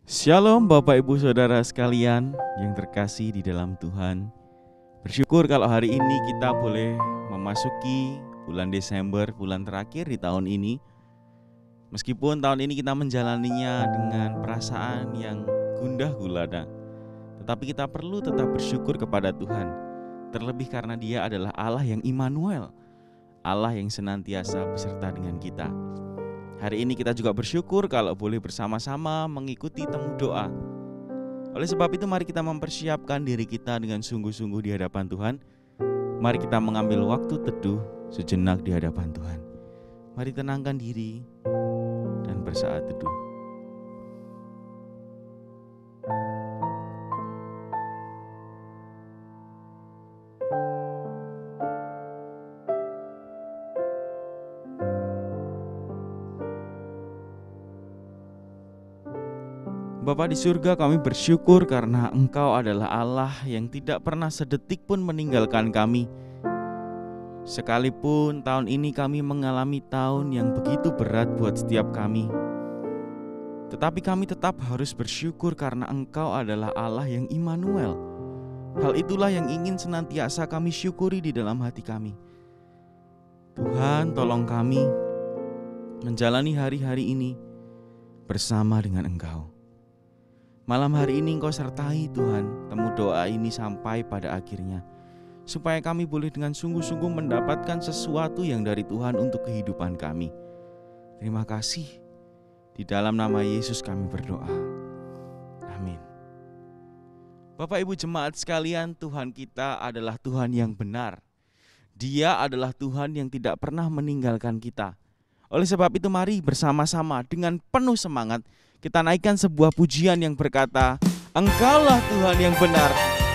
Shalom Bapak Ibu Saudara sekalian yang terkasih di dalam Tuhan. Bersyukur kalau hari ini kita boleh memasuki bulan Desember, bulan terakhir di tahun ini. Meskipun tahun ini kita menjalaninya dengan perasaan yang gundah gulana, tetapi kita perlu tetap bersyukur kepada Tuhan. Terlebih karena Dia adalah Allah yang Immanuel, Allah yang senantiasa beserta dengan kita. Hari ini kita juga bersyukur kalau boleh bersama-sama mengikuti temu doa. Oleh sebab itu mari kita mempersiapkan diri kita dengan sungguh-sungguh di hadapan Tuhan. Mari kita mengambil waktu teduh sejenak di hadapan Tuhan. Mari tenangkan diri dan bersaat teduh. Bapa di surga, kami bersyukur karena Engkau adalah Allah yang tidak pernah sedetik pun meninggalkan kami. Sekalipun tahun ini kami mengalami tahun yang begitu berat buat setiap kami, tetapi kami tetap harus bersyukur karena Engkau adalah Allah yang Immanuel. Hal itulah yang ingin senantiasa kami syukuri di dalam hati kami. Tuhan, tolong kami menjalani hari-hari ini bersama dengan Engkau. Malam hari ini Engkau sertai Tuhan temu doa ini sampai pada akhirnya, supaya kami boleh dengan sungguh-sungguh mendapatkan sesuatu yang dari Tuhan untuk kehidupan kami. Terima kasih. Di dalam nama Yesus kami berdoa. Amin. Bapak Ibu jemaat sekalian, Tuhan kita adalah Tuhan yang benar. Dia adalah Tuhan yang tidak pernah meninggalkan kita. Oleh sebab itu mari bersama-sama dengan penuh semangat kita naikkan sebuah pujian yang berkata, Engkaulah Tuhan yang benar,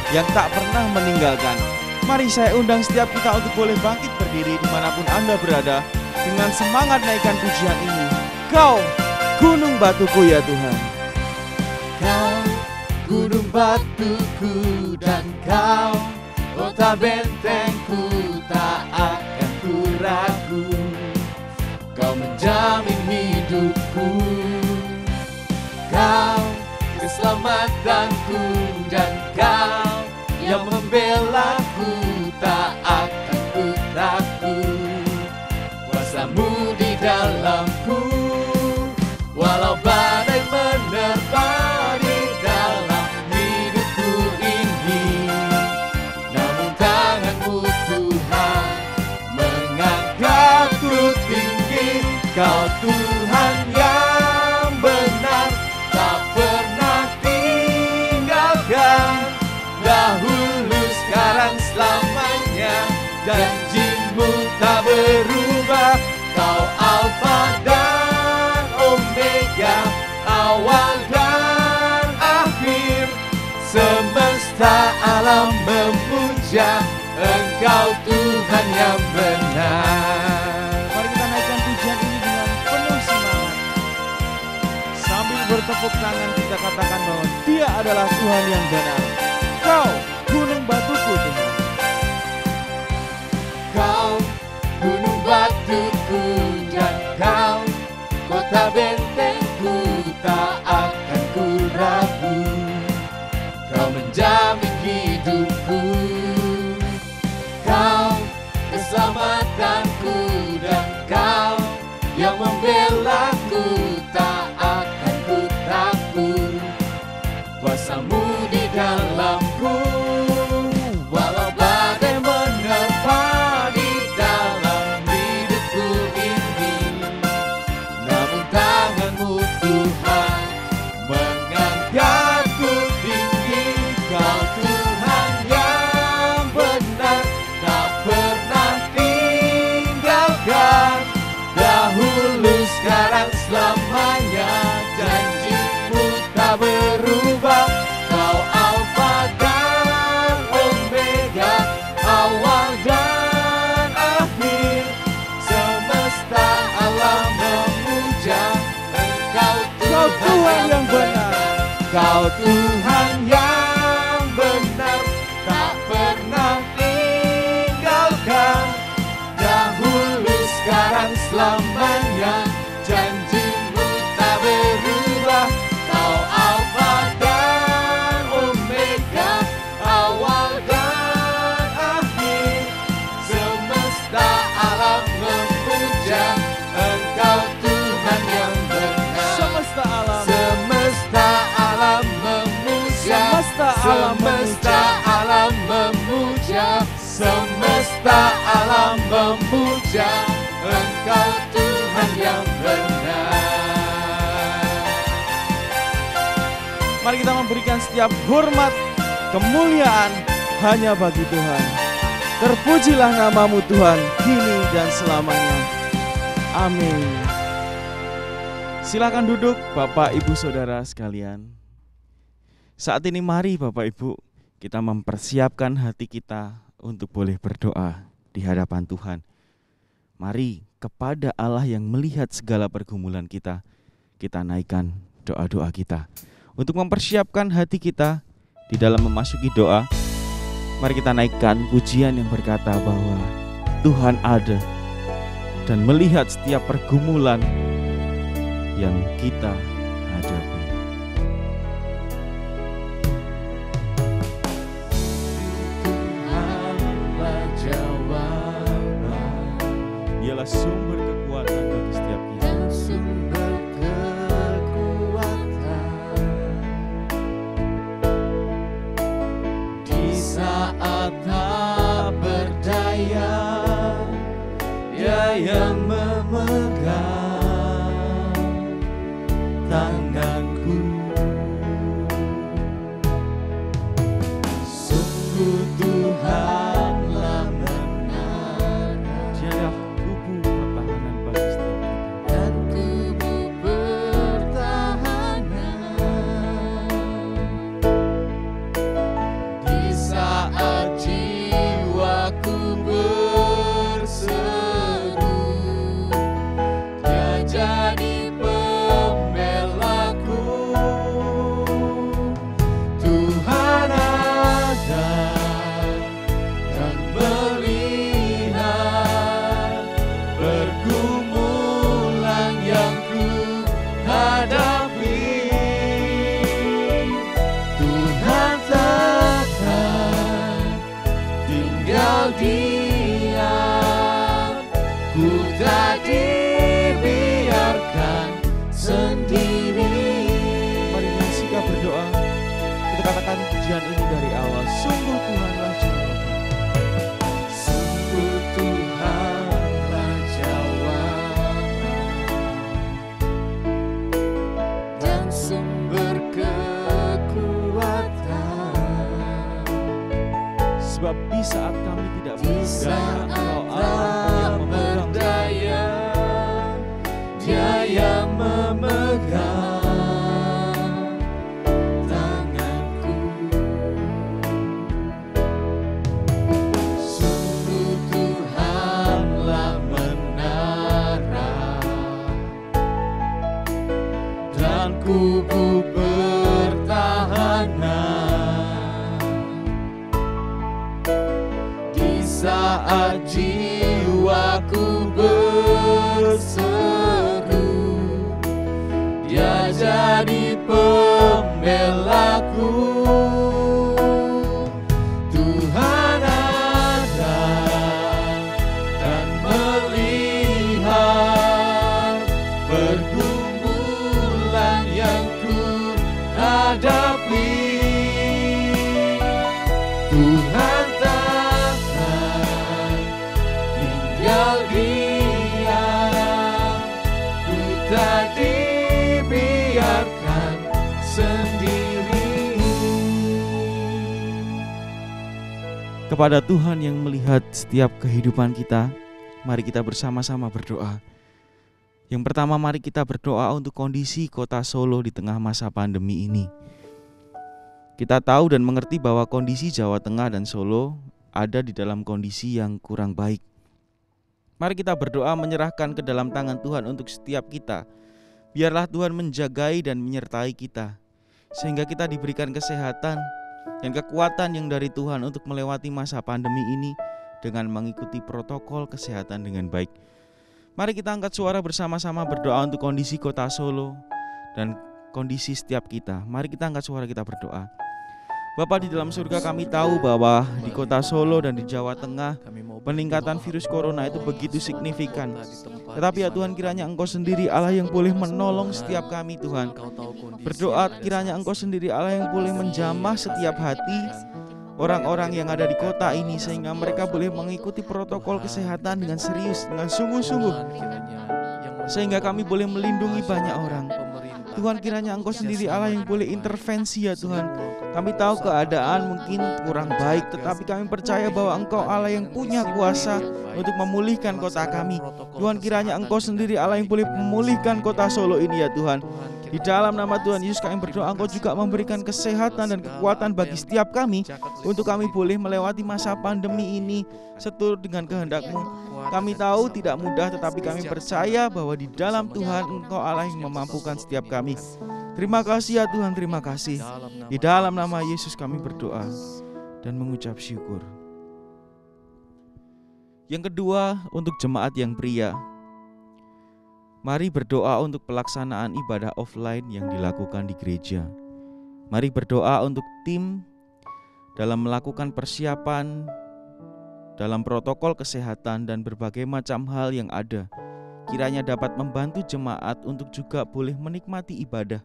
yang tak pernah meninggalkan. Mari saya undang setiap kita untuk boleh bangkit berdiri dimanapun Anda berada, dengan semangat naikkan pujian ini. Kau gunung batuku ya Tuhan. Kau gunung batuku dan kau kota bentengku, tak akan ku ragu. Kau menjamin hidupku. Kau keselamatanku dan kau yang membelaku, tak akan ku takut. Kuasamu di dalamku, walau badai menerpa di dalam hidupku ini, namun tanganmu Tuhan mengangkatku tinggi. Kau Tuhan yang benar, tak pernah tinggalkan, dahulu sekarang selamanya, janjimu tak berubah. Kau Alfa dan Omega, awal dan akhir, semesta alam memuja Engkau Tuhan yang benar. Mari kita naikkan pujian ini dengan penuh semangat. Sambil bertepuk tangan kita katakan bahwa Dia adalah Tuhan yang benar. Kau gunung batuku Tuhan. Kau gunung batuku dan kau kota bentengku, tak akan ku ragu. Kau menjamin hidupku. Kau keselamatanku dan kau yang membelaku, tak akan ku takut. Kuasamu di dalamku, walau badai menerpa di dalam hidupku ini, namun tanganmu Tuhan mengangkatku tinggi. Kau Tuhan yang benar, tak pernah tinggalkan, dahulu sekarang selamanya, janjimu tak berubah. Kau Alfa dan Omega, awal dan akhir, semesta alam memuja Engkau Tuhan yang benar. Kau Tuhan yang benar, tak pernah tinggalkan, dahulu sekarang selamanya, janjimu tak berubah. Kau Alfa semesta alam memuja Engkau Tuhan yang benar. Mari kita memberikan setiap hormat, kemuliaan hanya bagi Tuhan. Terpujilah nama-Mu Tuhan, kini dan selamanya. Amin. Silakan duduk Bapak Ibu Saudara sekalian. Saat ini mari Bapak Ibu kita mempersiapkan hati kita untuk boleh berdoa di hadapan Tuhan. Mari kepada Allah yang melihat segala pergumulan kita naikkan doa-doa kita. Untuk mempersiapkan hati kita di dalam memasuki doa, mari kita naikkan pujian yang berkata bahwa Tuhan ada dan melihat setiap pergumulan yang kita hadapi. Tuhanlah jawaban, Dialah sumber kekuatan bagi setiap kita. dan sumber kekuatan di saat tak berdaya. Dia yang memegang tanganku. Sungguh Tuhanlah benar Dialah kubu pertahanan bagi setiap kita. dan kubu pertahanan di saat jiwaku berseru. Dia jadi pembelaku. Tuhan ada dan melihat pergumulan yang ku hadapi. Tuhan takkan tinggal diam, ku tak dibiarkan sendiri. Mari dengan sikap berdoa kita katakan pujian ini dari awal. Sungguh Tuhanlah jawaban. Sungguh Tuhanlah jawaban dan sumber kekuatan. Sebab di saat kami tidak Di berdaya, saat Engkau Allah tak yang memegang. berdaya, Dia yang memegang tanganku. Sungguh Tuhanlah menara dan kubu pertahanan di saat jiwaku berseru. Dia jadi pembelaku. Tuhan ada dan melihat pergumulan yang ku hadapi. Tuhan takkan tinggal diam, ku tak dibiarkan sendiri. Kepada Tuhan yang melihat setiap kehidupan kita, mari kita bersama-sama berdoa. Yang pertama, mari kita berdoa untuk kondisi kota Solo di tengah masa pandemi ini. Kita tahu dan mengerti bahwa kondisi Jawa Tengah dan Solo ada di dalam kondisi yang kurang baik. Mari kita berdoa menyerahkan ke dalam tangan Tuhan untuk setiap kita. Biarlah Tuhan menjagai dan menyertai kita, sehingga kita diberikan kesehatan dan kekuatan yang dari Tuhan untuk melewati masa pandemi ini dengan mengikuti protokol kesehatan dengan baik. Mari kita angkat suara bersama-sama berdoa untuk kondisi kota Solo dan kondisi setiap kita. Mari kita angkat suara, kita berdoa. Bapa di dalam surga, kami tahu bahwa di kota Solo dan di Jawa Tengah peningkatan virus corona itu begitu signifikan. Tetapi ya Tuhan, kiranya Engkau sendiri Allah yang boleh menolong setiap kami Tuhan. Berdoa kiranya Engkau sendiri Allah yang boleh menjamah setiap hati orang-orang yang ada di kota ini, sehingga mereka boleh mengikuti protokol kesehatan dengan serius, dengan sungguh-sungguh, sehingga kami boleh melindungi banyak orang. Tuhan, kiranya Engkau sendiri Allah yang boleh intervensi ya Tuhan. Kami tahu keadaan mungkin kurang baik, tetapi kami percaya bahwa Engkau Allah yang punya kuasa untuk memulihkan kota kami. Tuhan, kiranya Engkau sendiri Allah yang boleh memulihkan kota Solo ini ya Tuhan. Di dalam nama Tuhan Yesus kami berdoa Engkau juga memberikan kesehatan dan kekuatan bagi setiap kami, untuk kami boleh melewati masa pandemi ini seturut dengan kehendak-Mu. Kami tahu tidak mudah, tetapi kami percaya bahwa di dalam Tuhan Engkau Allah yang memampukan setiap kami. Terima kasih ya Tuhan, terima kasih. Di dalam nama Yesus kami berdoa dan mengucap syukur. Yang kedua, untuk jemaat yang pria, mari berdoa untuk pelaksanaan ibadah offline yang dilakukan di gereja. Mari berdoa untuk tim dalam melakukan persiapan dalam protokol kesehatan dan berbagai macam hal yang ada, kiranya dapat membantu jemaat untuk juga boleh menikmati ibadah.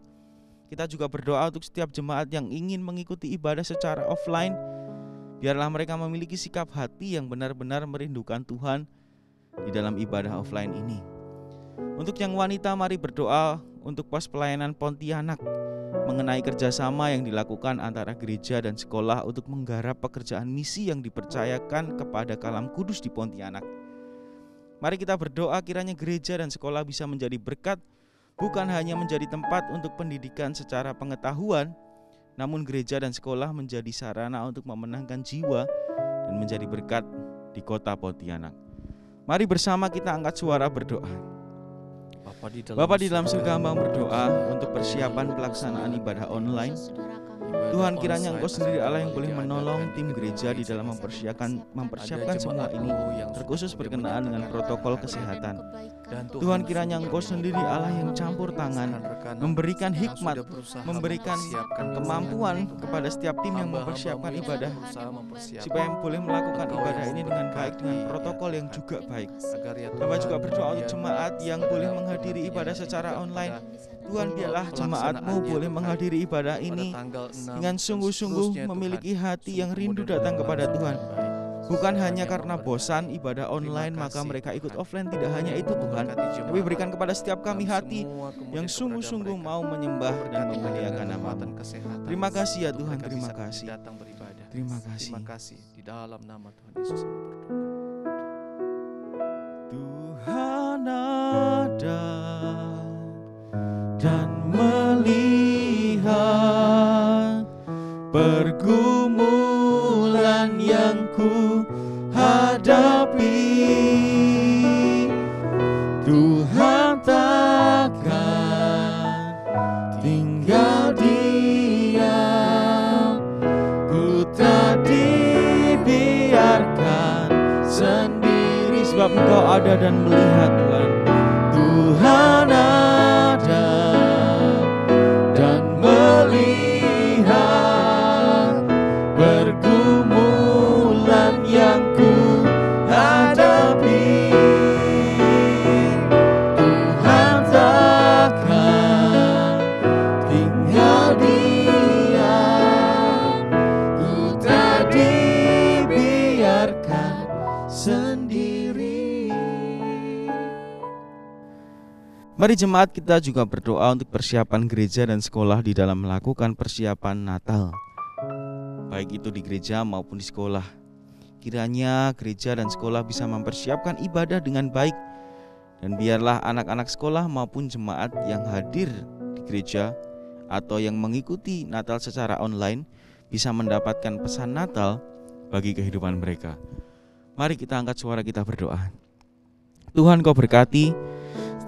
Kita juga berdoa untuk setiap jemaat yang ingin mengikuti ibadah secara offline. Biarlah mereka memiliki sikap hati yang benar-benar merindukan Tuhan di dalam ibadah offline ini. Untuk yang wanita, mari berdoa untuk pos pelayanan Pontianak mengenai kerjasama yang dilakukan antara gereja dan sekolah untuk menggarap pekerjaan misi yang dipercayakan kepada Kalam Kudus di Pontianak. Mari kita berdoa kiranya gereja dan sekolah bisa menjadi berkat, bukan hanya menjadi tempat untuk pendidikan secara pengetahuan, namun gereja dan sekolah menjadi sarana untuk memenangkan jiwa dan menjadi berkat di kota Pontianak. Mari bersama kita angkat suara berdoa. Bapa di dalam surga, hamba berdoa untuk persiapan pelaksanaan ibadah online. Tuhan, kiranya Engkau sendiri Allah yang boleh menolong tim gereja di dalam mempersiapkan semua ini, terkhusus berkenaan dengan protokol kesehatan. Tuhan, kiranya Engkau sendiri Allah yang campur tangan, memberikan hikmat, memberikan kemampuan kepada setiap tim yang mempersiapkan ibadah, supaya boleh melakukan ibadah ini dengan baik, dengan protokol yang juga baik. Hamba juga berdoa untuk jemaat yang boleh menghadiri ibadah secara online. Tuhan, biarlah jemaat-Mu boleh menghadiri ibadah ini dengan sungguh-sungguh memiliki hati yang rindu datang kepada Tuhan. Bukan hanya karena bosan ibadah online maka mereka ikut offline, tidak hanya itu Tuhan, tapi berikan kepada setiap kami hati yang sungguh-sungguh mau menyembah dan memuliakan nama-Mu. Terima kasih ya Tuhan, terima kasih. Terima kasih. Di dalam nama Tuhan Yesus berdoa. Tuhan ada dan melihat pergumulan yang ku hadapi. Tuhan takkan tinggal diam, ku tak dibiarkan sendiri, sebab Engkau ada dan melihat Tuhan. Tuhan ada dan melihat pergumulan yang ku hadapi. Tuhan takkan tinggal diam, ku tak dibiarkan sendiri. Mari jemaat kita juga berdoa untuk persiapan gereja dan sekolah di dalam melakukan persiapan Natal, baik itu di gereja maupun di sekolah. Kiranya gereja dan sekolah bisa mempersiapkan ibadah dengan baik, dan biarlah anak-anak sekolah maupun jemaat yang hadir di gereja atau yang mengikuti Natal secara online bisa mendapatkan pesan Natal bagi kehidupan mereka. Mari kita angkat suara kita berdoa. Tuhan, Kau berkati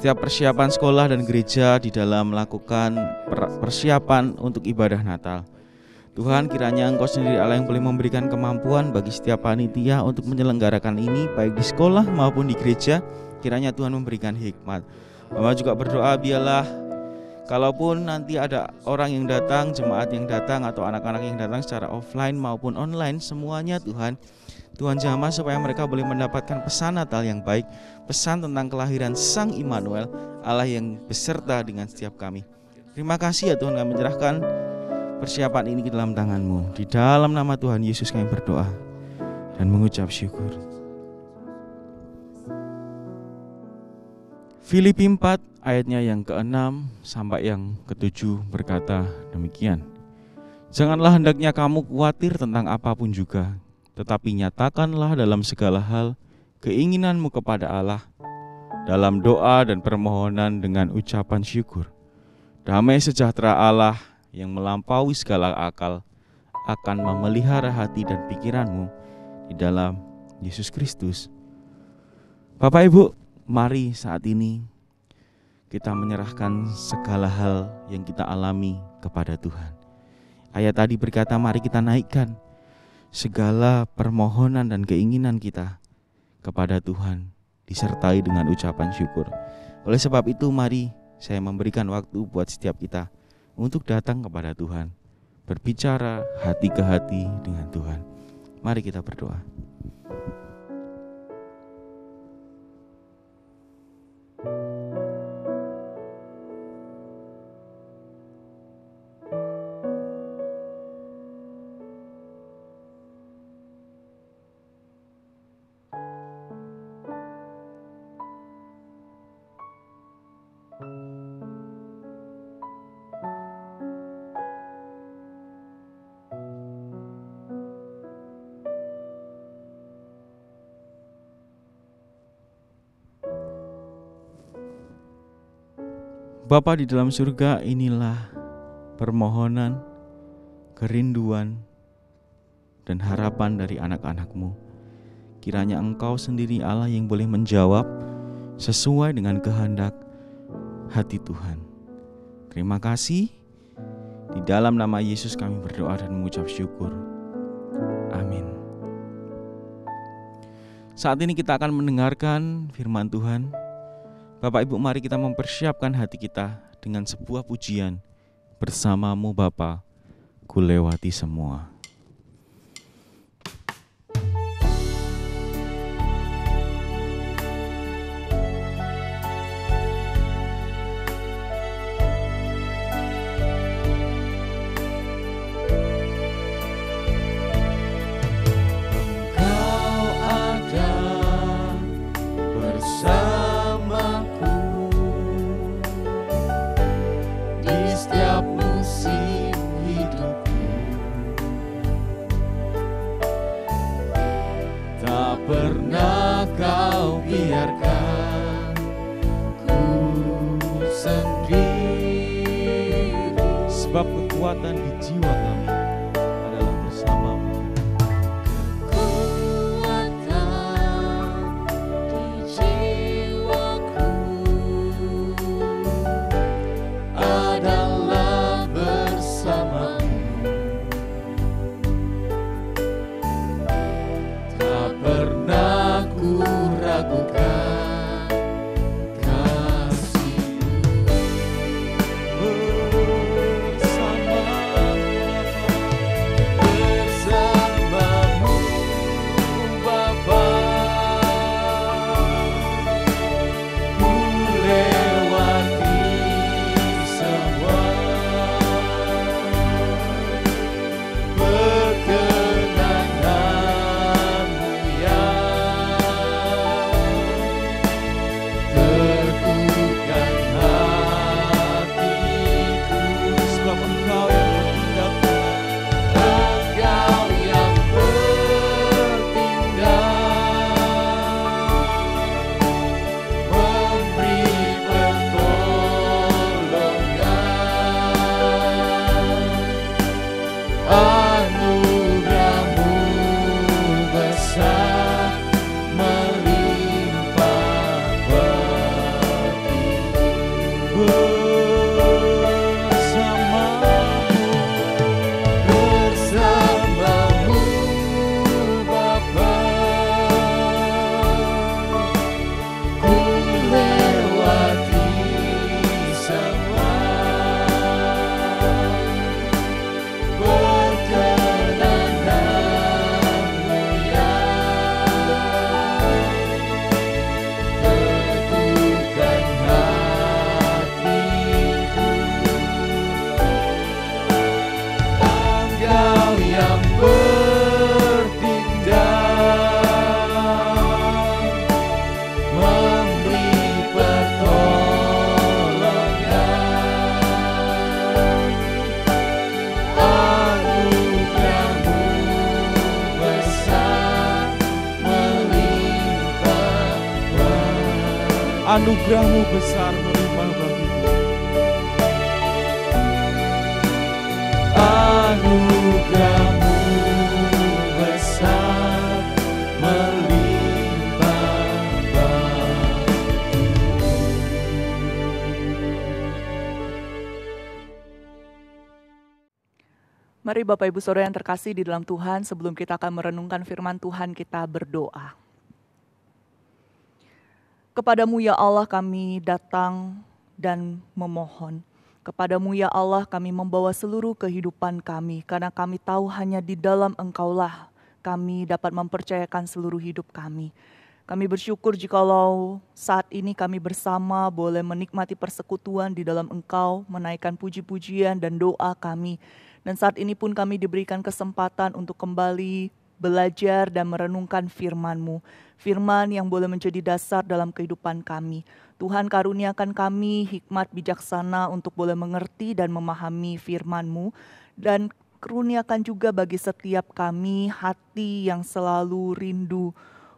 setiap persiapan sekolah dan gereja di dalam melakukan persiapan untuk ibadah Natal. Tuhan, kiranya Engkau sendiri Allah yang boleh memberikan kemampuan bagi setiap panitia untuk menyelenggarakan ini, baik di sekolah maupun di gereja. Kiranya Tuhan memberikan hikmat. Mama juga berdoa, biarlah kalaupun nanti ada orang yang datang, jemaat yang datang, atau anak-anak yang datang secara offline maupun online, semuanya Tuhan jamah supaya mereka boleh mendapatkan pesan Natal yang baik, pesan tentang kelahiran Sang Immanuel, Allah yang beserta dengan setiap kami. Terima kasih ya Tuhan, kami menyerahkan persiapan ini ke dalam tangan-Mu. Di dalam nama Tuhan Yesus kami berdoa dan mengucap syukur. Filipi 4 ayatnya yang ke-6 sampai yang ke-7 berkata demikian. Janganlah hendaknya kamu khawatir tentang apapun juga, tetapi nyatakanlah dalam segala hal keinginanmu kepada Allah dalam doa dan permohonan dengan ucapan syukur. Damai sejahtera Allah yang melampaui segala akal akan memelihara hati dan pikiranmu di dalam Yesus Kristus. Bapak Ibu, mari saat ini kita menyerahkan segala hal yang kita alami kepada Tuhan. Ayat tadi berkata mari kita naikkan segala permohonan dan keinginan kita kepada Tuhan disertai dengan ucapan syukur. Oleh sebab itu mari saya memberikan waktu buat setiap kita untuk datang kepada Tuhan, berbicara hati ke hati dengan Tuhan. Mari kita berdoa. Bapa di dalam surga, inilah permohonan, kerinduan, dan harapan dari anak-anak-Mu. Kiranya Engkau sendiri Allah yang boleh menjawab sesuai dengan kehendak hati Tuhan. Terima kasih. Di dalam nama Yesus kami berdoa dan mengucap syukur. Amin. Saat ini kita akan mendengarkan firman Tuhan. Bapak Ibu, mari kita mempersiapkan hati kita dengan sebuah pujian. Bersama-Mu Bapa, ku lewati semua. Pernah kau biarkan ku sendiri, sebab kekuatan di jiwa kami adalah bersama-Mu. Kekuatan di jiwaku adalah bersama-Mu. Tak pernah ku ragukan kasih-Mu. Bersama-Mu Anugerah-Mu besar melimpah bagiku. Anugerah-Mu besar melimpah bagiku. Mari Bapak Ibu Saudara yang terkasih di dalam Tuhan, sebelum kita akan merenungkan firman Tuhan, kita berdoa. Kepadamu ya Allah kami datang dan memohon. Kepadamu ya Allah kami membawa seluruh kehidupan kami, karena kami tahu hanya di dalam Engkaulah kami dapat mempercayakan seluruh hidup kami. Kami bersyukur jikalau saat ini kami bersama boleh menikmati persekutuan di dalam Engkau, menaikkan puji-pujian dan doa kami. Dan saat ini pun kami diberikan kesempatan untuk kembali belajar dan merenungkan firman-Mu. Firman yang boleh menjadi dasar dalam kehidupan kami. Tuhan karuniakan kami hikmat bijaksana untuk boleh mengerti dan memahami firman-Mu. Dan karuniakan juga bagi setiap kami hati yang selalu rindu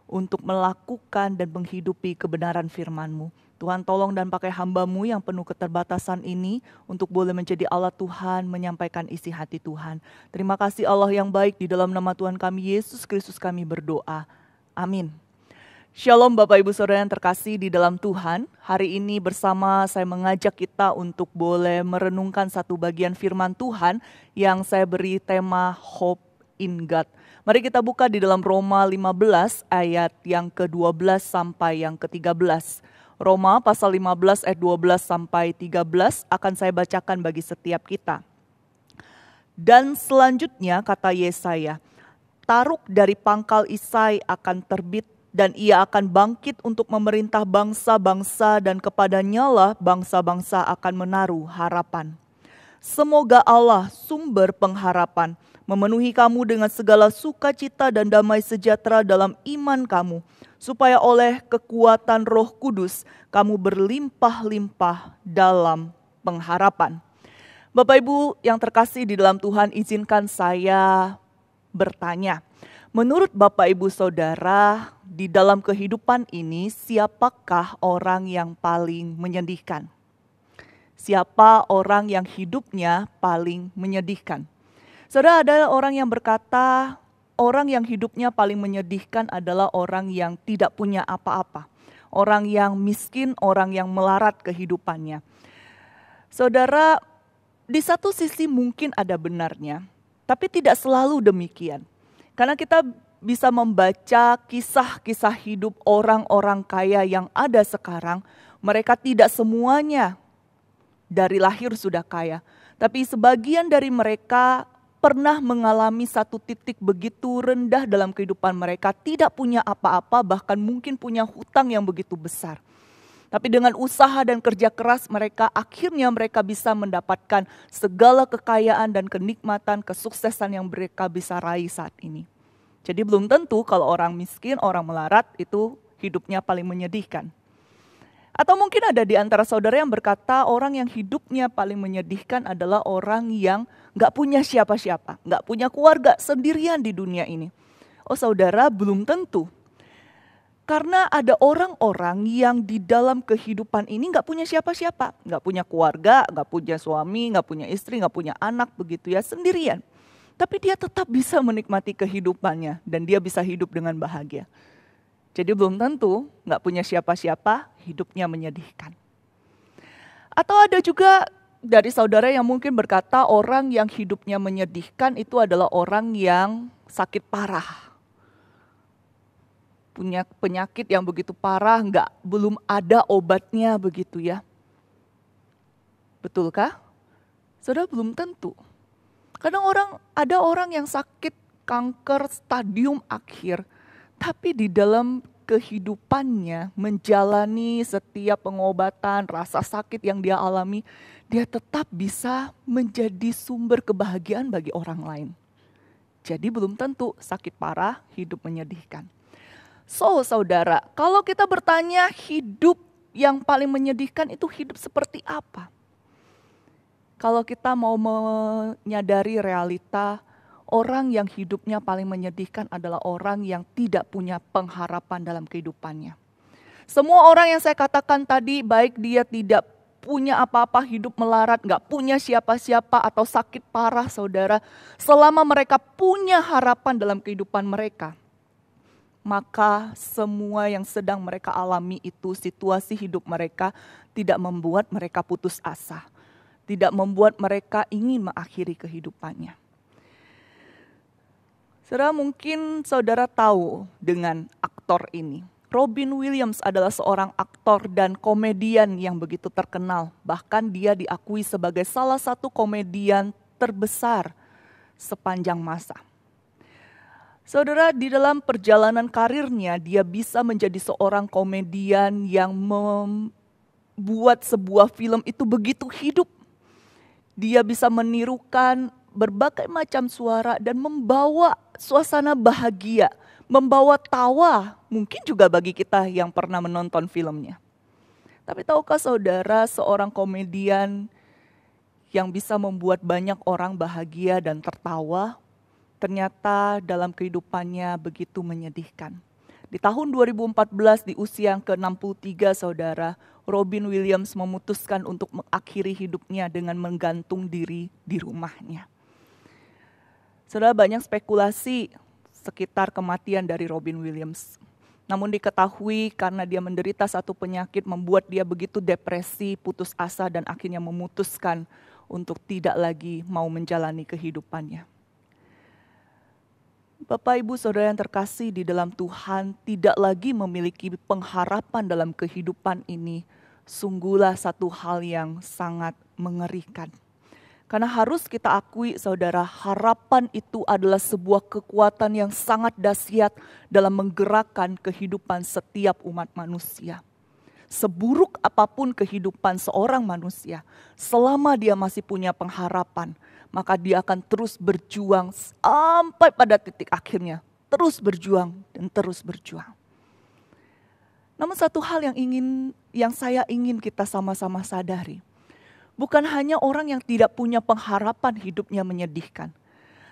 untuk melakukan dan menghidupi kebenaran firman-Mu. Tuhan tolong dan pakai hamba-Mu yang penuh keterbatasan ini untuk boleh menjadi alat Tuhan menyampaikan isi hati Tuhan. Terima kasih Allah yang baik, di dalam nama Tuhan kami Yesus Kristus kami berdoa. Amin. Shalom Bapak Ibu Saudara yang terkasih di dalam Tuhan. Hari ini bersama saya mengajak kita untuk boleh merenungkan satu bagian firman Tuhan yang saya beri tema Hope in God. Mari kita buka di dalam Roma 15 ayat yang ke-12 sampai yang ke-13. Roma pasal 15 ayat 12 sampai 13 akan saya bacakan bagi setiap kita. Dan selanjutnya kata Yesaya, taruk dari pangkal Isai akan terbit dan ia akan bangkit untuk memerintah bangsa-bangsa, dan kepadanya lah bangsa-bangsa akan menaruh harapan. Semoga Allah sumber pengharapan memenuhi kamu dengan segala sukacita dan damai sejahtera dalam iman kamu, supaya oleh kekuatan Roh Kudus kamu berlimpah-limpah dalam pengharapan. Bapak Ibu yang terkasih di dalam Tuhan, izinkan saya bertanya. Menurut Bapak Ibu Saudara, di dalam kehidupan ini siapakah orang yang paling menyedihkan? Siapa orang yang hidupnya paling menyedihkan? Saudara, ada orang yang berkata, orang yang hidupnya paling menyedihkan adalah orang yang tidak punya apa-apa. Orang yang miskin, orang yang melarat kehidupannya. Saudara, di satu sisi mungkin ada benarnya, tapi tidak selalu demikian. Karena kita bisa membaca kisah-kisah hidup orang-orang kaya yang ada sekarang, mereka tidak semuanya dari lahir sudah kaya. Tapi sebagian dari mereka pernah mengalami satu titik begitu rendah dalam kehidupan mereka, tidak punya apa-apa, bahkan mungkin punya hutang yang begitu besar. Tapi dengan usaha dan kerja keras mereka, akhirnya mereka bisa mendapatkan segala kekayaan dan kenikmatan, kesuksesan yang mereka bisa raih saat ini. Jadi belum tentu kalau orang miskin, orang melarat itu hidupnya paling menyedihkan. Atau mungkin ada di antara saudara yang berkata orang yang hidupnya paling menyedihkan adalah orang yang gak punya siapa-siapa, gak punya keluarga, sendirian di dunia ini. Oh saudara, belum tentu. Karena ada orang-orang yang di dalam kehidupan ini gak punya siapa-siapa, gak punya keluarga, gak punya suami, gak punya istri, gak punya anak, begitu ya, sendirian. Tapi dia tetap bisa menikmati kehidupannya dan dia bisa hidup dengan bahagia. Jadi belum tentu gak punya siapa-siapa, hidupnya menyedihkan. Atau ada juga dari saudara yang mungkin berkata orang yang hidupnya menyedihkan itu adalah orang yang sakit parah. Punya penyakit yang begitu parah, belum ada obatnya begitu ya. Betulkah? Saudara, belum tentu. Kadang ada orang yang sakit kanker stadium akhir, tapi di dalam kehidupannya menjalani setiap pengobatan, rasa sakit yang dia alami, dia tetap bisa menjadi sumber kebahagiaan bagi orang lain. Jadi belum tentu sakit parah, hidup menyedihkan. So saudara, kalau kita bertanya hidup yang paling menyedihkan itu hidup seperti apa? Kalau kita mau menyadari realita, orang yang hidupnya paling menyedihkan adalah orang yang tidak punya pengharapan dalam kehidupannya. Semua orang yang saya katakan tadi, baik dia tidak punya apa-apa, hidup melarat, gak punya siapa-siapa atau sakit parah saudara. Selama mereka punya harapan dalam kehidupan mereka, maka semua yang sedang mereka alami itu, situasi hidup mereka tidak membuat mereka putus asa. Tidak membuat mereka ingin mengakhiri kehidupannya. Saudara, mungkin saudara tahu dengan aktor ini. Robin Williams adalah seorang aktor dan komedian yang begitu terkenal. Bahkan dia diakui sebagai salah satu komedian terbesar sepanjang masa. Saudara, di dalam perjalanan karirnya, dia bisa menjadi seorang komedian yang membuat sebuah film itu begitu hidup. Dia bisa menirukan berbagai macam suara dan membawa suasana bahagia, membawa tawa, mungkin juga bagi kita yang pernah menonton filmnya. Tapi tahukah saudara, seorang komedian yang bisa membuat banyak orang bahagia dan tertawa, ternyata dalam kehidupannya begitu menyedihkan. Di tahun 2014 di usia yang ke-63 saudara, Robin Williams memutuskan untuk mengakhiri hidupnya dengan menggantung diri di rumahnya. Saudara, banyak spekulasi sekitar kematian dari Robin Williams. Namun diketahui karena dia menderita satu penyakit membuat dia begitu depresi, putus asa dan akhirnya memutuskan untuk tidak lagi mau menjalani kehidupannya. Bapak Ibu Saudara yang terkasih di dalam Tuhan, tidak lagi memiliki pengharapan dalam kehidupan ini, sungguhlah satu hal yang sangat mengerikan. Karena harus kita akui saudara, harapan itu adalah sebuah kekuatan yang sangat dahsyat dalam menggerakkan kehidupan setiap umat manusia. Seburuk apapun kehidupan seorang manusia, selama dia masih punya pengharapan, maka dia akan terus berjuang sampai pada titik akhirnya. Terus berjuang dan terus berjuang. Namun satu hal yang saya ingin kita sama-sama sadari. Bukan hanya orang yang tidak punya pengharapan hidupnya menyedihkan.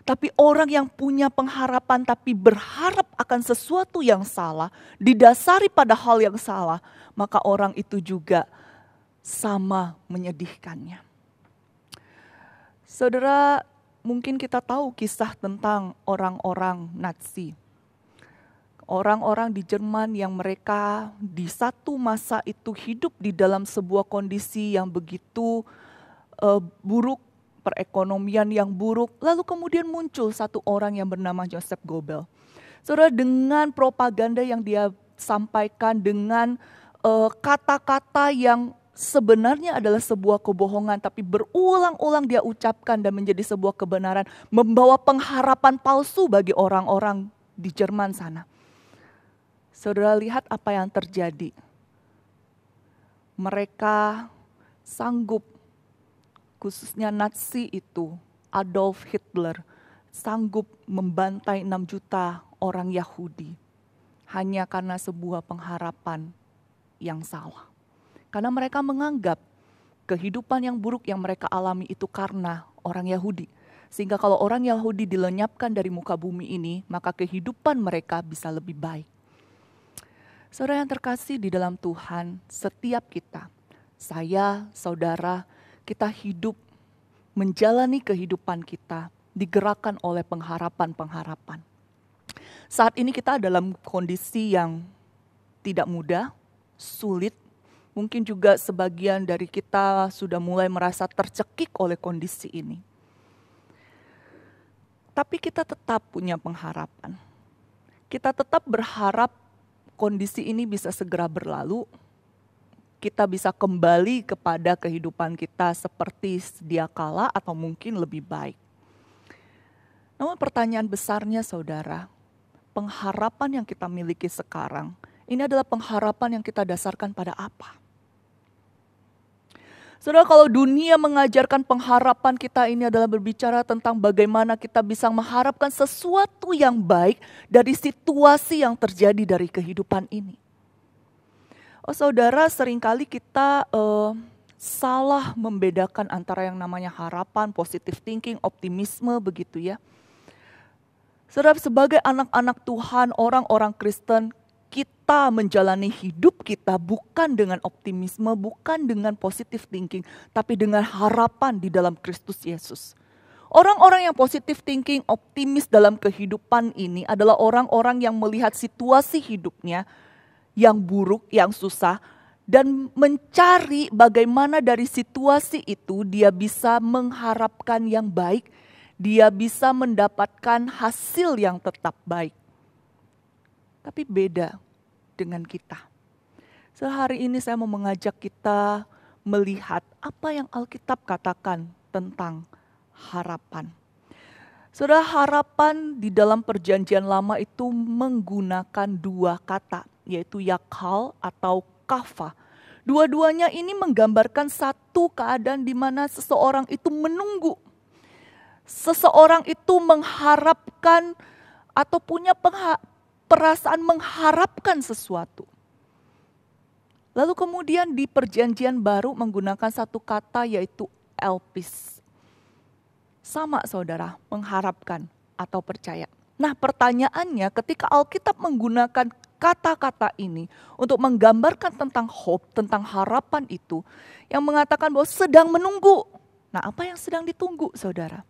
Tapi orang yang punya pengharapan tapi berharap akan sesuatu yang salah, didasari pada hal yang salah, maka orang itu juga sama menyedihkannya. Saudara, mungkin kita tahu kisah tentang orang-orang Nazi. Orang-orang di Jerman yang mereka di satu masa itu hidup di dalam sebuah kondisi yang begitu buruk, perekonomian yang buruk. Lalu kemudian muncul satu orang yang bernama Joseph Goebbels. Saudara, dengan propaganda yang dia sampaikan, dengan kata-kata yang sebenarnya adalah sebuah kebohongan, tapi berulang-ulang dia ucapkan dan menjadi sebuah kebenaran, membawa pengharapan palsu bagi orang-orang di Jerman sana. Saudara, lihat apa yang terjadi. Mereka sanggup, khususnya Nazi itu, Adolf Hitler, sanggup membantai 6 juta orang Yahudi. Hanya karena sebuah pengharapan yang salah. Karena mereka menganggap kehidupan yang buruk yang mereka alami itu karena orang Yahudi. Sehingga kalau orang Yahudi dilenyapkan dari muka bumi ini, maka kehidupan mereka bisa lebih baik. Saudara yang terkasih di dalam Tuhan, setiap kita, saya, saudara, kita hidup, menjalani kehidupan kita, digerakkan oleh pengharapan-pengharapan. Saat ini kita dalam kondisi yang tidak mudah, sulit. Mungkin juga sebagian dari kita sudah mulai merasa tercekik oleh kondisi ini. Tapi kita tetap punya pengharapan. Kita tetap berharap kondisi ini bisa segera berlalu, kita bisa kembali kepada kehidupan kita seperti sedia kala atau mungkin lebih baik. Namun pertanyaan besarnya saudara, pengharapan yang kita miliki sekarang, ini adalah pengharapan yang kita dasarkan pada apa? Saudara, kalau dunia mengajarkan pengharapan kita ini adalah berbicara tentang bagaimana kita bisa mengharapkan sesuatu yang baik dari situasi yang terjadi dari kehidupan ini. Oh saudara, seringkali kita salah membedakan antara yang namanya harapan, positive thinking, optimisme begitu ya. Saudara, sebagai anak-anak Tuhan, orang-orang Kristen, kita menjalani hidup kita bukan dengan optimisme, bukan dengan positive thinking, tapi dengan harapan di dalam Kristus Yesus. Orang-orang yang positive thinking, optimis dalam kehidupan ini adalah orang-orang yang melihat situasi hidupnya yang buruk, yang susah, dan mencari bagaimana dari situasi itu dia bisa mengharapkan yang baik, dia bisa mendapatkan hasil yang tetap baik. Tapi beda dengan kita. Sehari ini saya mau mengajak kita melihat apa yang Alkitab katakan tentang harapan. Saudara, harapan di dalam perjanjian lama itu menggunakan dua kata, yaitu yakal atau kafa. Dua-duanya ini menggambarkan satu keadaan di mana seseorang itu menunggu. Seseorang itu mengharapkan atau punya perasaan mengharapkan sesuatu. Lalu kemudian di perjanjian baru menggunakan satu kata yaitu elpis. Sama saudara, mengharapkan atau percaya. Nah pertanyaannya ketika Alkitab menggunakan kata-kata ini untuk menggambarkan tentang hope, tentang harapan itu, yang mengatakan bahwa sedang menunggu. Nah apa yang sedang ditunggu saudara?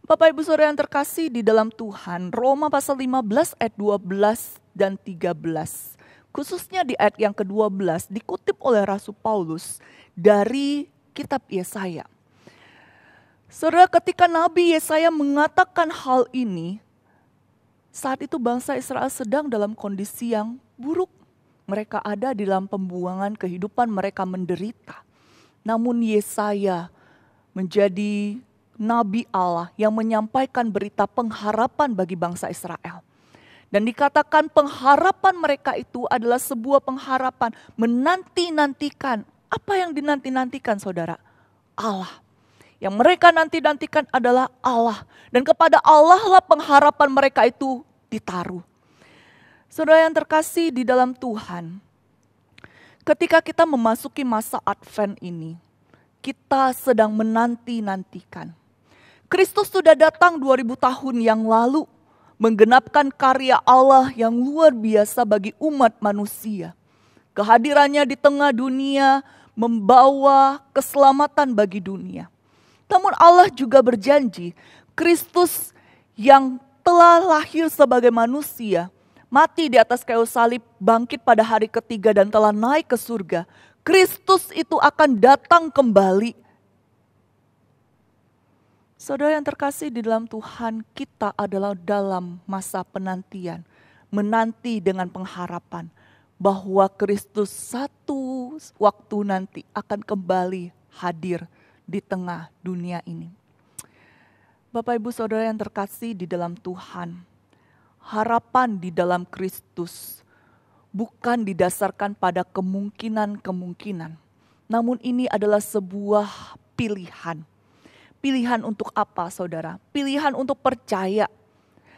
Bapak Ibu Saudara yang terkasih di dalam Tuhan, Roma pasal 15 ayat 12 dan 13. Khususnya di ayat yang ke-12 dikutip oleh Rasul Paulus dari kitab Yesaya. Saudara, ketika Nabi Yesaya mengatakan hal ini, saat itu bangsa Israel sedang dalam kondisi yang buruk. Mereka ada di dalam pembuangan kehidupan, mereka menderita. Namun Yesaya menjadi Nabi Allah yang menyampaikan berita pengharapan bagi bangsa Israel. Dan dikatakan pengharapan mereka itu adalah sebuah pengharapan menanti-nantikan. Apa yang dinanti-nantikan saudara? Allah. Yang mereka nanti-nantikan adalah Allah. Dan kepada Allah lah pengharapan mereka itu ditaruh. Saudara yang terkasih di dalam Tuhan, ketika kita memasuki masa Advent ini, kita sedang menanti-nantikan. Kristus sudah datang 2000 tahun yang lalu, menggenapkan karya Allah yang luar biasa bagi umat manusia. Kehadirannya di tengah dunia membawa keselamatan bagi dunia. Namun Allah juga berjanji, Kristus yang telah lahir sebagai manusia, mati di atas kayu salib, bangkit pada hari ketiga dan telah naik ke surga. Kristus itu akan datang kembali. Saudara yang terkasih di dalam Tuhan, kita adalah dalam masa penantian. Menanti dengan pengharapan bahwa Kristus satu waktu nanti akan kembali hadir di tengah dunia ini. Bapak Ibu Saudara yang terkasih di dalam Tuhan, harapan di dalam Kristus bukan didasarkan pada kemungkinan-kemungkinan. Namun ini adalah sebuah pilihan. Pilihan untuk apa saudara? Pilihan untuk percaya.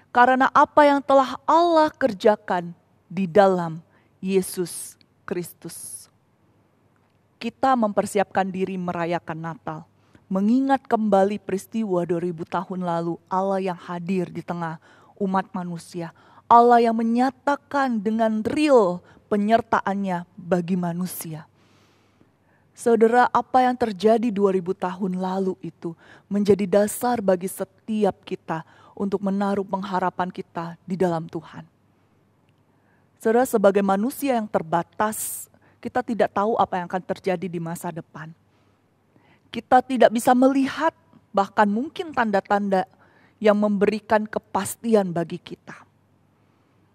Karena apa yang telah Allah kerjakan di dalam Yesus Kristus. Kita mempersiapkan diri merayakan Natal. Mengingat kembali peristiwa 2000 tahun lalu, Allah yang hadir di tengah umat manusia. Allah yang menyatakan dengan real penyertaannya bagi manusia. Saudara, apa yang terjadi 2000 tahun lalu itu menjadi dasar bagi setiap kita untuk menaruh pengharapan kita di dalam Tuhan. Saudara, sebagai manusia yang terbatas, kita tidak tahu apa yang akan terjadi di masa depan. Kita tidak bisa melihat bahkan mungkin tanda-tanda yang memberikan kepastian bagi kita.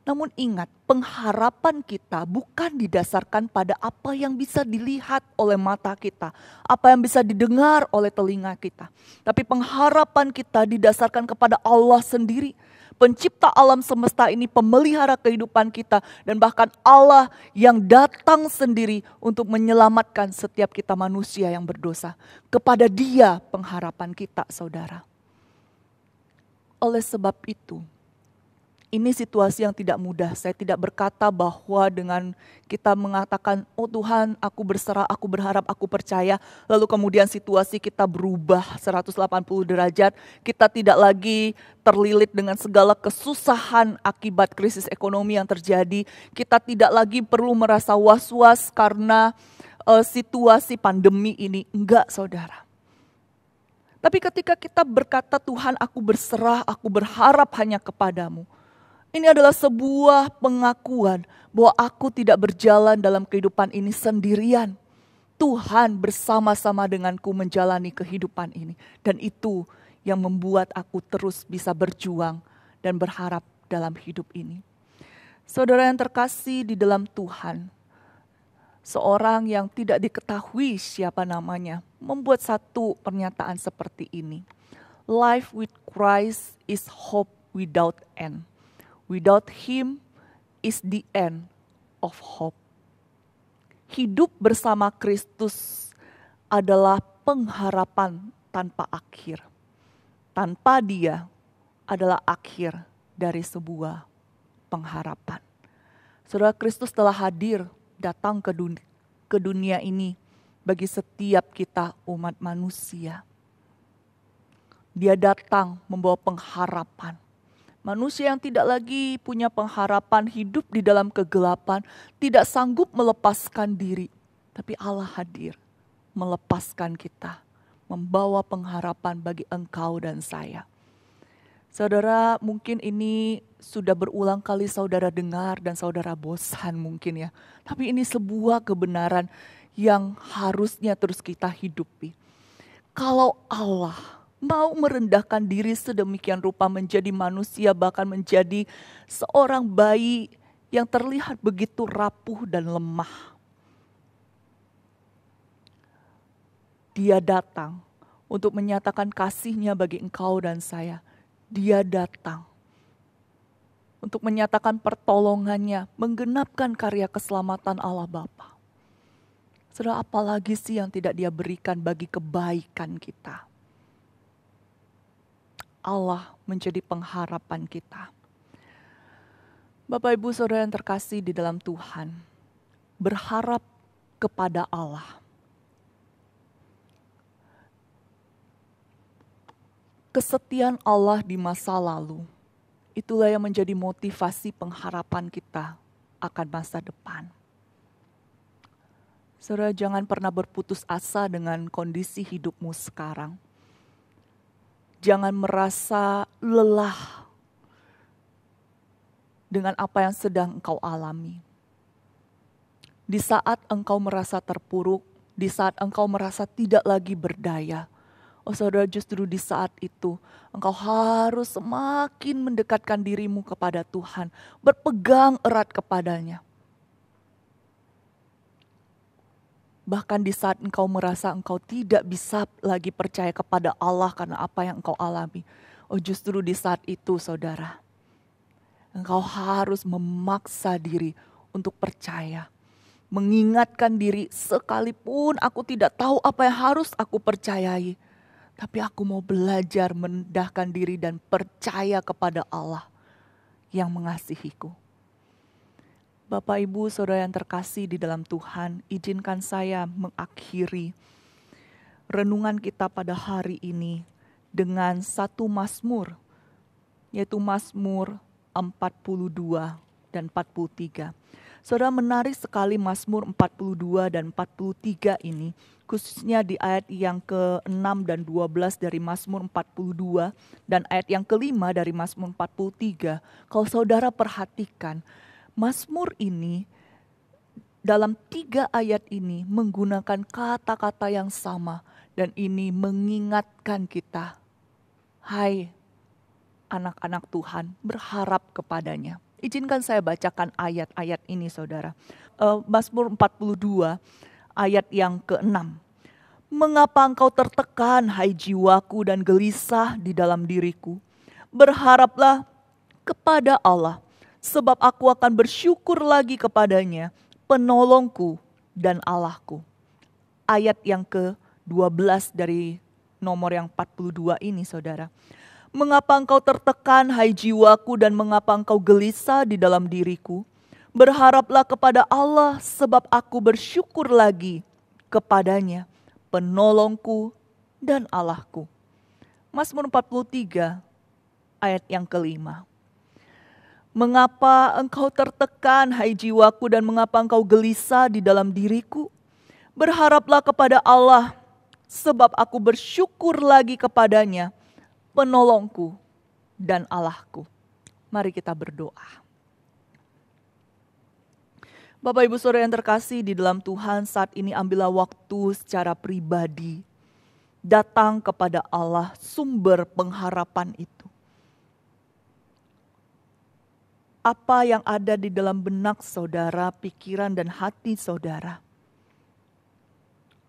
Namun ingat, pengharapan kita bukan didasarkan pada apa yang bisa dilihat oleh mata kita, apa yang bisa didengar oleh telinga kita. Tapi pengharapan kita didasarkan kepada Allah sendiri, pencipta alam semesta ini, pemelihara kehidupan kita, dan bahkan Allah yang datang sendiri untuk menyelamatkan setiap kita manusia yang berdosa. Kepada Dia pengharapan kita, saudara. Oleh sebab itu, Ini situasi yang tidak mudah. Saya tidak berkata bahwa dengan kita mengatakan, oh Tuhan, aku berserah, aku berharap, aku percaya. Lalu kemudian situasi kita berubah 180 derajat. Kita tidak lagi terlilit dengan segala kesusahan akibat krisis ekonomi yang terjadi. Kita tidak lagi perlu merasa was-was karena situasi pandemi ini. Enggak, saudara. Tapi ketika kita berkata, Tuhan, aku berserah, aku berharap hanya kepadamu. Ini adalah sebuah pengakuan bahwa aku tidak berjalan dalam kehidupan ini sendirian. Tuhan bersama-sama denganku menjalani kehidupan ini. Dan itu yang membuat aku terus bisa berjuang dan berharap dalam hidup ini. Saudara yang terkasih di dalam Tuhan, seorang yang tidak diketahui siapa namanya, membuat satu pernyataan seperti ini. Life with Christ is hope without end. Without Him is the end of hope. Hidup bersama Kristus adalah pengharapan tanpa akhir. Tanpa Dia adalah akhir dari sebuah pengharapan. Saudara, Kristus telah hadir, datang ke dunia ini bagi setiap kita umat manusia. Dia datang membawa pengharapan. Manusia yang tidak lagi punya pengharapan, hidup di dalam kegelapan, tidak sanggup melepaskan diri. Tapi Allah hadir, melepaskan kita, membawa pengharapan bagi engkau dan saya. Saudara, mungkin ini sudah berulang kali saudara dengar dan saudara bosan mungkin ya. Tapi ini sebuah kebenaran yang harusnya terus kita hidupi. Kalau Allah mau merendahkan diri sedemikian rupa menjadi manusia, bahkan menjadi seorang bayi yang terlihat begitu rapuh dan lemah. Dia datang untuk menyatakan kasih-Nya bagi engkau dan saya. Dia datang untuk menyatakan pertolongan-Nya, menggenapkan karya keselamatan Allah Bapa. Saudara, apalagi sih yang tidak Dia berikan bagi kebaikan kita? Allah menjadi pengharapan kita. Bapak Ibu Saudara yang terkasih di dalam Tuhan, berharap kepada Allah. Kesetiaan Allah di masa lalu, itulah yang menjadi motivasi pengharapan kita akan masa depan. Saudara, jangan pernah berputus asa dengan kondisi hidupmu sekarang. Jangan merasa lelah dengan apa yang sedang engkau alami. Di saat engkau merasa terpuruk, di saat engkau merasa tidak lagi berdaya, oh saudara, justru di saat itu engkau harus semakin mendekatkan dirimu kepada Tuhan, berpegang erat kepadanya. Bahkan di saat engkau merasa engkau tidak bisa lagi percaya kepada Allah karena apa yang engkau alami. Oh justru di saat itu saudara, engkau harus memaksa diri untuk percaya. Mengingatkan diri, sekalipun aku tidak tahu apa yang harus aku percayai. Tapi aku mau belajar merendahkan diri dan percaya kepada Allah yang mengasihiku. Bapak, Ibu, Saudara yang terkasih di dalam Tuhan, izinkan saya mengakhiri renungan kita pada hari ini dengan satu Mazmur, yaitu Mazmur 42 dan 43. Saudara, menarik sekali Mazmur 42 dan 43 ini, khususnya di ayat yang ke-6 dan 12 dari Mazmur 42 dan ayat yang ke-5 dari Mazmur 43. Kalau saudara perhatikan, Mazmur ini dalam 3 ayat ini menggunakan kata-kata yang sama dan ini mengingatkan kita, hai anak-anak Tuhan, berharap kepadanya. Izinkan saya bacakan ayat-ayat ini saudara. Mazmur 42 ayat yang ke-6. Mengapa engkau tertekan hai jiwaku dan gelisah di dalam diriku? Berharaplah kepada Allah. Sebab aku akan bersyukur lagi kepadanya, penolongku dan Allahku. Ayat yang ke-12 dari nomor yang 42 ini saudara. Mengapa engkau tertekan, hai jiwaku, dan mengapa engkau gelisah di dalam diriku? Berharaplah kepada Allah, sebab aku bersyukur lagi kepadanya, penolongku dan Allahku. Mazmur 43 ayat yang kelima. Mengapa engkau tertekan, hai jiwaku, dan mengapa engkau gelisah di dalam diriku? Berharaplah kepada Allah, sebab aku bersyukur lagi kepadanya, penolongku dan Allahku. Mari kita berdoa. Bapak Ibu Saudara yang terkasih di dalam Tuhan, saat ini ambillah waktu secara pribadi. Datang kepada Allah, sumber pengharapan itu. Apa yang ada di dalam benak saudara, pikiran dan hati saudara?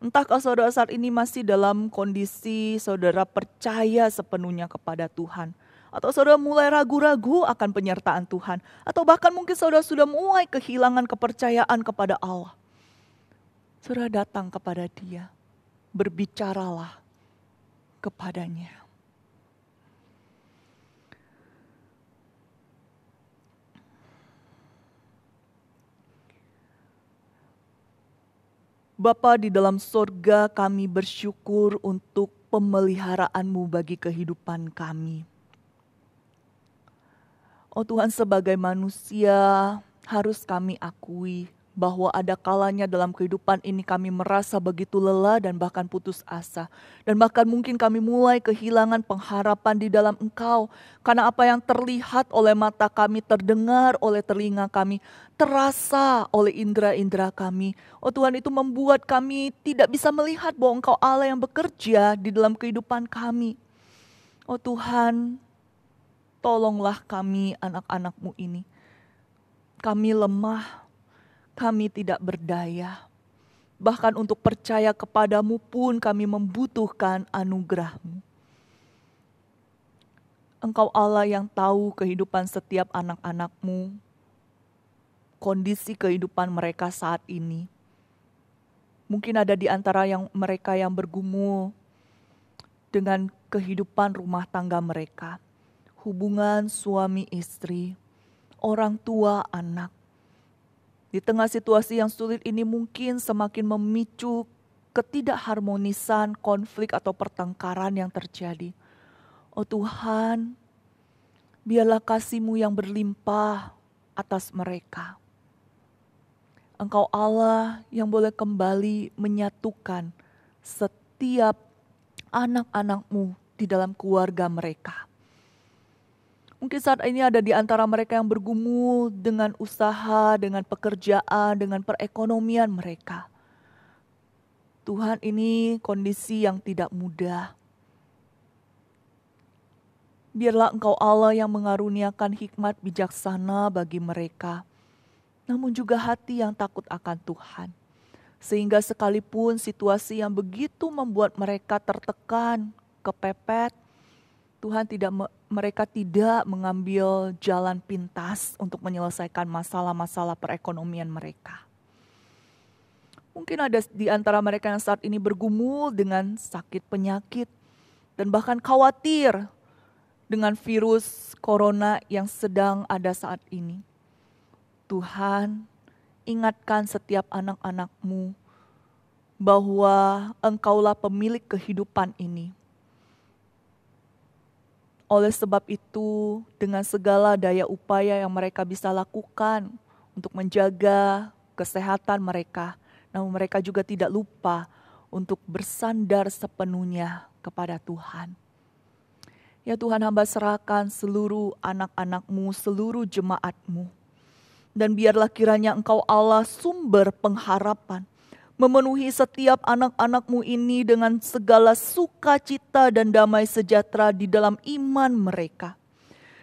Entahkah saudara saat ini masih dalam kondisi saudara percaya sepenuhnya kepada Tuhan? Atau saudara mulai ragu-ragu akan penyertaan Tuhan? Atau bahkan mungkin saudara sudah mulai kehilangan kepercayaan kepada Allah? Saudara datang kepada Dia, berbicaralah kepadanya. Bapa di dalam sorga, kami bersyukur untuk pemeliharaan-Mu bagi kehidupan kami. Oh Tuhan, sebagai manusia harus kami akui bahwa ada kalanya dalam kehidupan ini kami merasa begitu lelah dan bahkan putus asa. Dan bahkan mungkin kami mulai kehilangan pengharapan di dalam Engkau. Karena apa yang terlihat oleh mata kami, terdengar oleh telinga kami, terasa oleh indera-indera kami. Oh Tuhan, itu membuat kami tidak bisa melihat bahwa Engkau Allah yang bekerja di dalam kehidupan kami. Oh Tuhan, tolonglah kami anak-anak-Mu ini. Kami lemah, kami tidak berdaya. Bahkan untuk percaya kepadamu pun kami membutuhkan anugerah-Mu. Engkau Allah yang tahu kehidupan setiap anak-anak-Mu, kondisi kehidupan mereka saat ini. Mungkin ada di antara mereka yang bergumul dengan kehidupan rumah tangga mereka. Hubungan suami istri, orang tua anak. Di tengah situasi yang sulit ini mungkin semakin memicu ketidakharmonisan, konflik atau pertengkaran yang terjadi. Oh Tuhan, biarlah kasih-Mu yang berlimpah atas mereka. Engkau Allah yang boleh kembali menyatukan setiap anak-anak-Mu di dalam keluarga mereka. Mungkin saat ini ada di antara mereka yang bergumul dengan usaha, dengan pekerjaan, dengan perekonomian mereka. Tuhan, ini kondisi yang tidak mudah. Biarlah Engkau Allah yang mengaruniakan hikmat bijaksana bagi mereka, namun juga hati yang takut akan Tuhan. Sehingga sekalipun situasi yang begitu membuat mereka tertekan, kepepet, Tuhan mereka tidak mengambil jalan pintas untuk menyelesaikan masalah-masalah perekonomian mereka. Mungkin ada di antara mereka yang saat ini bergumul dengan sakit penyakit dan bahkan khawatir dengan virus corona yang sedang ada saat ini. Tuhan, ingatkan setiap anak-anak-Mu bahwa Engkaulah pemilik kehidupan ini. Oleh sebab itu, dengan segala daya upaya yang mereka bisa lakukan untuk menjaga kesehatan mereka, namun mereka juga tidak lupa untuk bersandar sepenuhnya kepada Tuhan. Ya Tuhan, hamba serahkan seluruh anak-anak-Mu, seluruh jemaat-Mu. Dan biarlah kiranya Engkau Allah sumber pengharapan, memenuhi setiap anak-anak-Mu ini dengan segala sukacita dan damai sejahtera di dalam iman mereka.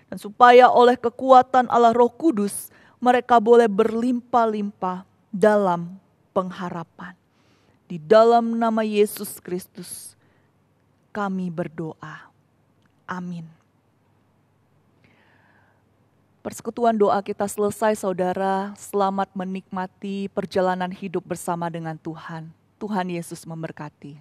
Dan supaya oleh kekuatan Allah Roh Kudus, mereka boleh berlimpah-limpah dalam pengharapan. Di dalam nama Yesus Kristus, kami berdoa. Amin. Persekutuan doa kita selesai, saudara. Selamat menikmati perjalanan hidup bersama dengan Tuhan. Tuhan Yesus memberkati.